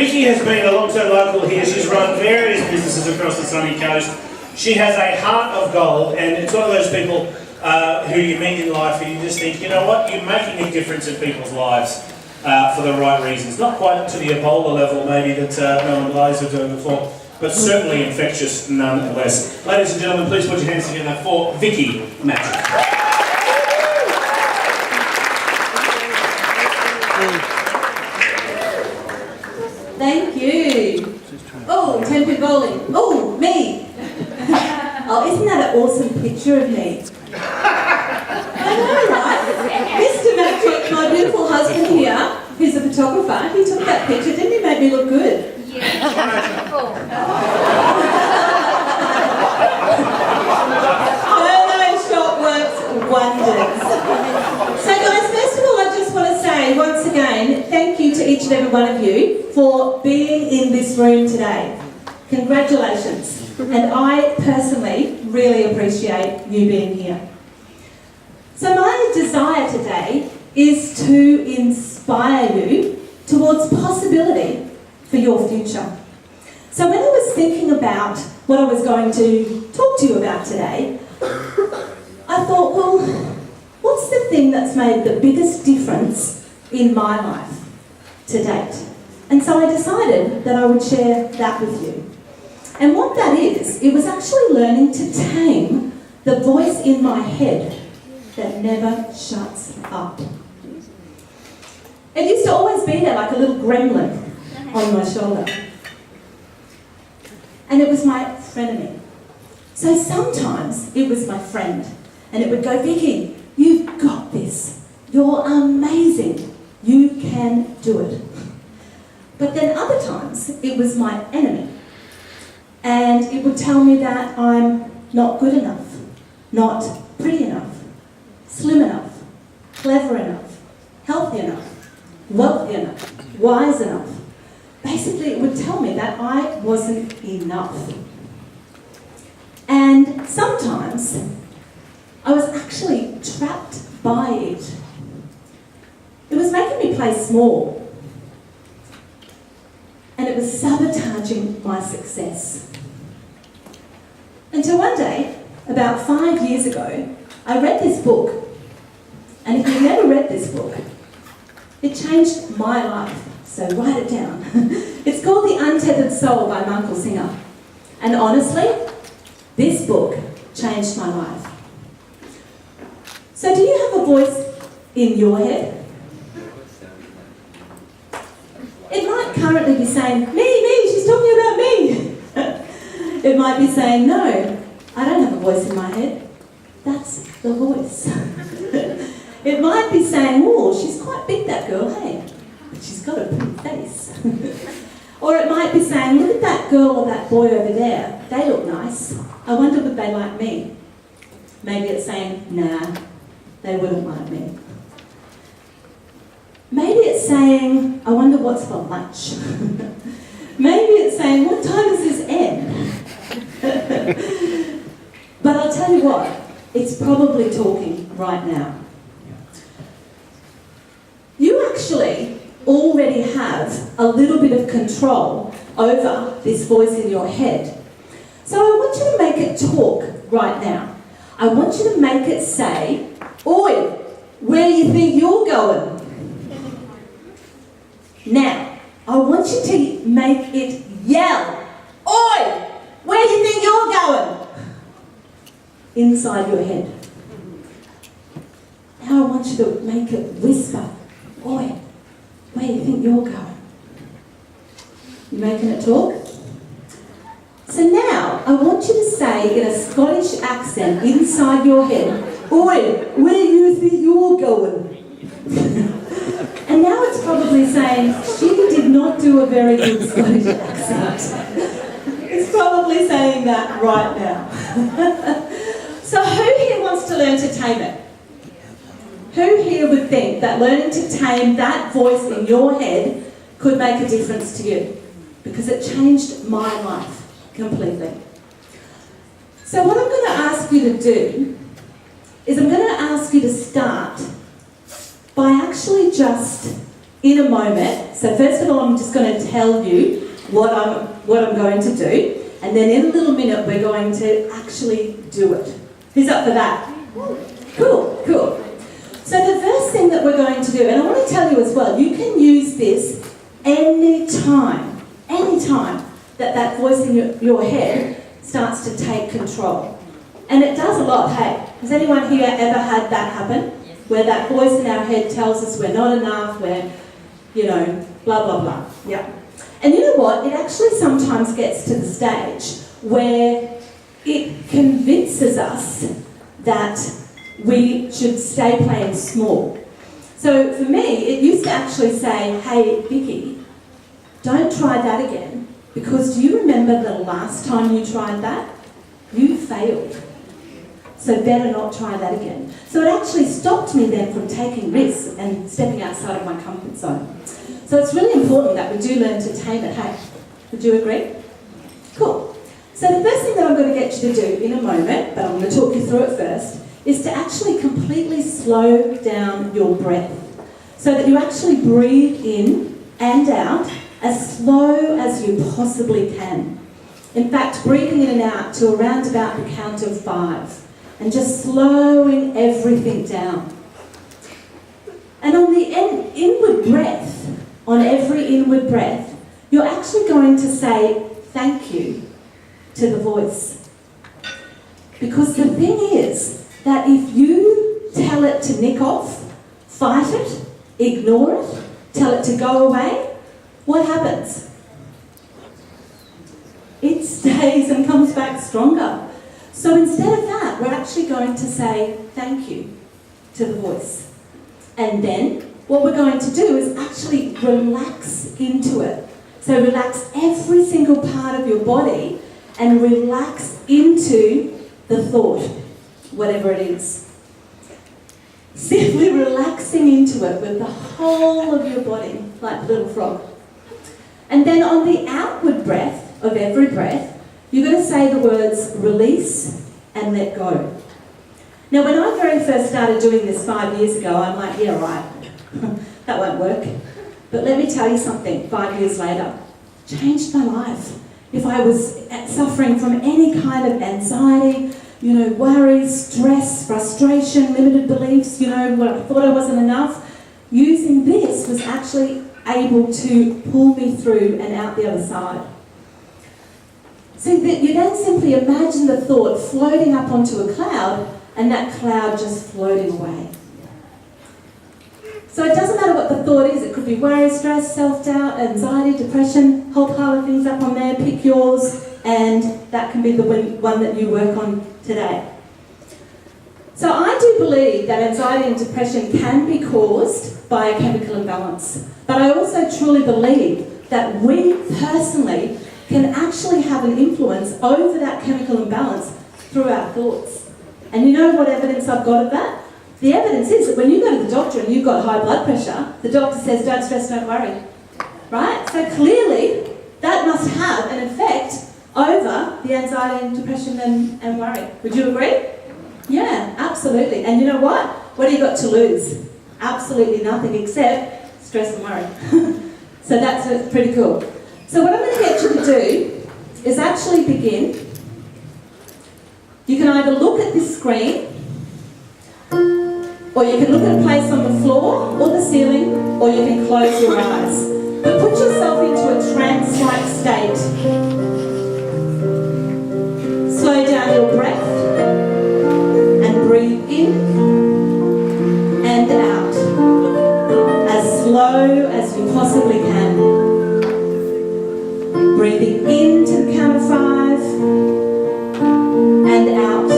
Vickie has been a long-term local here. She's run various businesses across the sunny coast. She has a heart of gold, and it's one of those people who you meet in life and you just think, you know what, you're making a difference in people's lives for the right reasons. Not quite to the Ebola level maybe that Mel and Liza were doing before, but certainly infectious nonetheless. Ladies and gentlemen, please put your hands together for Vickie Magic. Thank you. Oh, 10-pin bowling. Oh, me. Oh, isn't that an awesome picture of me? I know, right? Mr. Magic, my beautiful husband here, who's a photographer, he took that picture, didn't he? Made me look good. Yeah. Photoshop works wonders. So guys, first of all, I just want to say once again, thank you to each and every one of you for being in this room today. Congratulations. And I personally really appreciate you being here. So my desire today is to inspire you towards possibility for your future. So when I was thinking about what I was going to talk to you about today, I thought, well, what's the thing that's made the biggest difference in my life to date? And so I decided that I would share that with you. And what that is, it was actually learning to tame the voice in my head that never shuts up. It used to always be there like a little gremlin on my shoulder. And it was my frenemy. So sometimes it was my friend, and it would go, Vickie, you've got this. You're amazing. You can do it. But then other times it was my enemy. And it would tell me that I'm not good enough, not pretty enough, slim enough, clever enough, healthy enough, wealthy enough, wise enough. Basically, it would tell me that I wasn't enough. And sometimes I was actually trapped by it. It was making me play small. And it was sabotaging my success. Until one day, about 5 years ago, I read this book. And if you've never read this book, it changed my life. So write it down. It's called The Untethered Soul by Michael Singer. And honestly, this book changed my life. So do you have a voice in your head? It might currently be saying, me, she's talking about me. It might be saying, no, I don't have a voice in my head. That's the voice. It might be saying, oh, she's quite big, that girl, hey, but she's got a pretty face. Or it might be saying, look at that girl or that boy over there. They look nice. I wonder would they like me? Maybe it's saying, nah, they wouldn't like me. Maybe it's saying, I wonder what's for lunch. Maybe it's saying, what time does this end? But I'll tell you what, it's probably talking right now. You actually already have a little bit of control over this voice in your head. So I want you to make it talk right now. I want you to make it say, oi, where do you think you're going? Now, I want you to make it yell, oi, where do you think you're going? Inside your head. Now I want you to make it whisper, oi, where do you think you're going? You making it talk? So now, I want you to say in a Scottish accent inside your head, oi, where do you think you're going? And now it's probably saying, she did not do a very good Scottish accent. It's probably saying that right now. So who here wants to learn to tame it? Who here would think that learning to tame that voice in your head could make a difference to you? Because it changed my life completely. So what I'm going to ask you to do is I'm going to ask you to start by actually just in a moment. So first of all, I'm just going to tell you what I'm going to do, and then in a little minute we're going to actually do it. Who's up for that? Cool, cool. So the first thing that we're going to do, and I want to tell you as well, you can use this any time that voice in your head starts to take control. And it does a lot, hey? Has anyone here ever had that happen? Where that voice in our head tells us we're not enough, we're, blah, blah, blah. Yeah. And you know what? It actually sometimes gets to the stage where it convinces us that we should stay playing small. So for me, it used to actually say, hey, Vickie, don't try that again, because do you remember the last time you tried that? You failed. So better not try that again. So it actually stopped me then from taking risks and stepping outside of my comfort zone. So it's really important that we do learn to tame it, hey? Would you agree? Cool. So the first thing that I'm going to get you to do in a moment, but I'm going to talk you through it first, is to actually completely slow down your breath so that you actually breathe in and out as slow as you possibly can. In fact, breathing in and out to around about the count of 5 and just slowing everything down. And on the inward breath, on every inward breath, you're actually going to say thank you to the voice. Because the thing is that if you tell it to nick off, fight it, ignore it, tell it to go away, what happens? It stays and comes back stronger. So instead of that, we're actually going to say thank you to the voice. And then what we're going to do is actually relax into it. So relax every single part of your body and relax into the thought, whatever it is. Simply relaxing into it with the whole of your body, like a little frog. And then on the outward breath of every breath, you're going to say the words release and let go. Now, when I very first started doing this 5 years ago, I'm like, yeah, right, that won't work. But let me tell you something, 5 years later, changed my life. If I was suffering from any kind of anxiety, worry, stress, frustration, limited beliefs, what I thought I wasn't enough, using this was actually able to pull me through and out the other side. So that you then simply imagine the thought floating up onto a cloud and that cloud just floating away. So it doesn't matter what the thought is, it could be worry, stress, self-doubt, anxiety, depression, whole pile of things up on there, pick yours, and that can be the one that you work on today. So I do believe that anxiety and depression can be caused by a chemical imbalance. But I also truly believe that we personally can actually have an influence over that chemical imbalance through our thoughts. And you know what evidence I've got of that? The evidence is that when you go to the doctor and you've got high blood pressure, the doctor says, don't stress, don't worry. Right? So clearly, that must have an effect over the anxiety and depression and worry. Would you agree? Yeah, absolutely. And you know what? What do you got to lose? Absolutely nothing except stress and worry. So that's pretty cool. So what I'm going to get you to do is actually begin. You can either look at this screen, or you can look at a place on the floor or the ceiling, or you can close your eyes. But put yourself into a trance-like state. Slow down your breath and breathe in and out as slow as you possibly can. Breathing in to the count of 5 and out.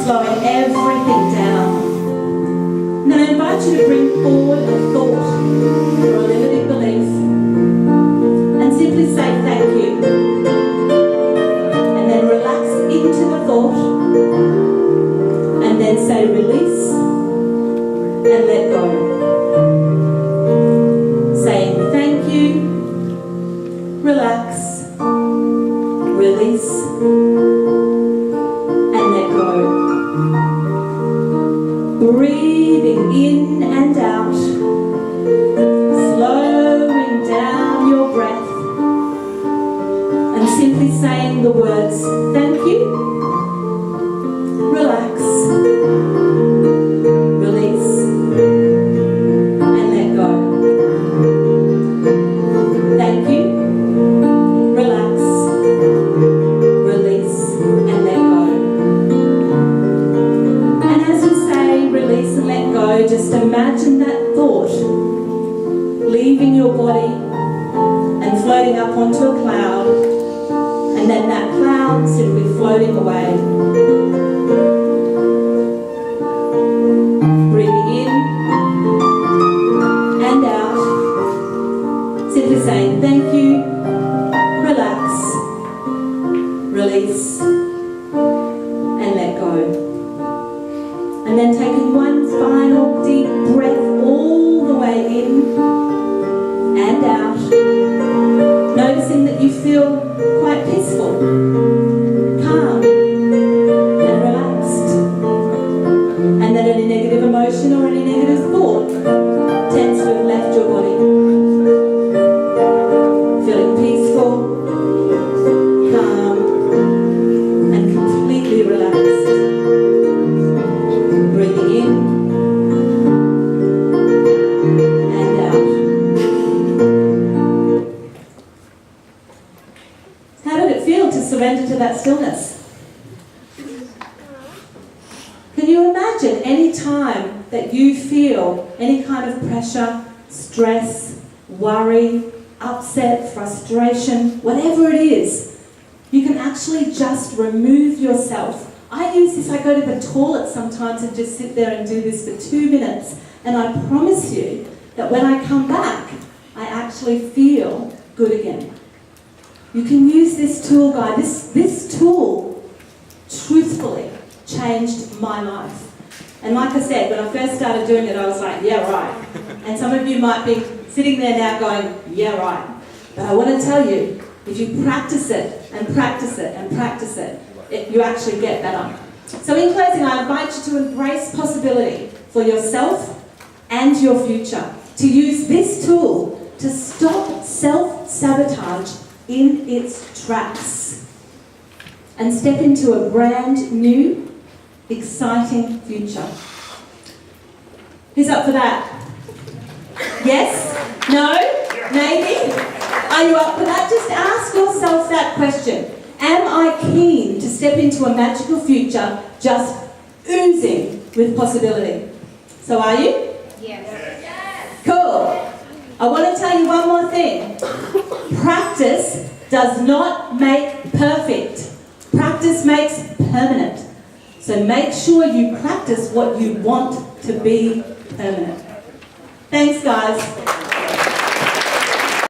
Slowing everything down. And then I invite you to bring forward a thought or a limiting belief the words, thank you, relax, release, and let go. Thank you, relax, release, and let go. And as you say release and let go, just imagine that thought leaving your body and floating up onto a cloud, and then that cloud simply floating away. Breathing in and out, simply saying thank you, relax, release, and let go. And then taking one final deep breath all the way in and out, noticing that you feel quite peaceful, calm, and relaxed, and that any negative emotion or any negative thought tends to have left your body. Feeling peaceful, calm, and completely relaxed. Breathing in and out. How did it feel to surrender to that stillness? Can you imagine any time that you feel any kind of pressure, stress, worry, upset, frustration, whatever it is, you can actually just remove yourself. I use this, I go to the toilet sometimes and just sit there and do this for 2 minutes, and I promise you that when I come back, I actually feel good again. You can use this tool, guys. This tool, truthfully, changed my life. And like I said, when I first started doing it, I was like, yeah, right. And some of you might be sitting there now going, yeah, right. But I want to tell you, if you practice it and practice it and practice it, you actually get better. So in closing, I invite you to embrace possibility for yourself and your future. To use this tool to stop self-sabotage in its tracks and step into a brand new, exciting future. Who's up for that? Yes? No? Maybe? Are you up for that? Just ask yourself that question. Am I keen to step into a magical future just oozing with possibility? So are you? Yes. Cool. I want to tell you one more thing. Practice does not make perfect. Practice makes permanent. So make sure you practice what you want to be permanent. Thanks, guys.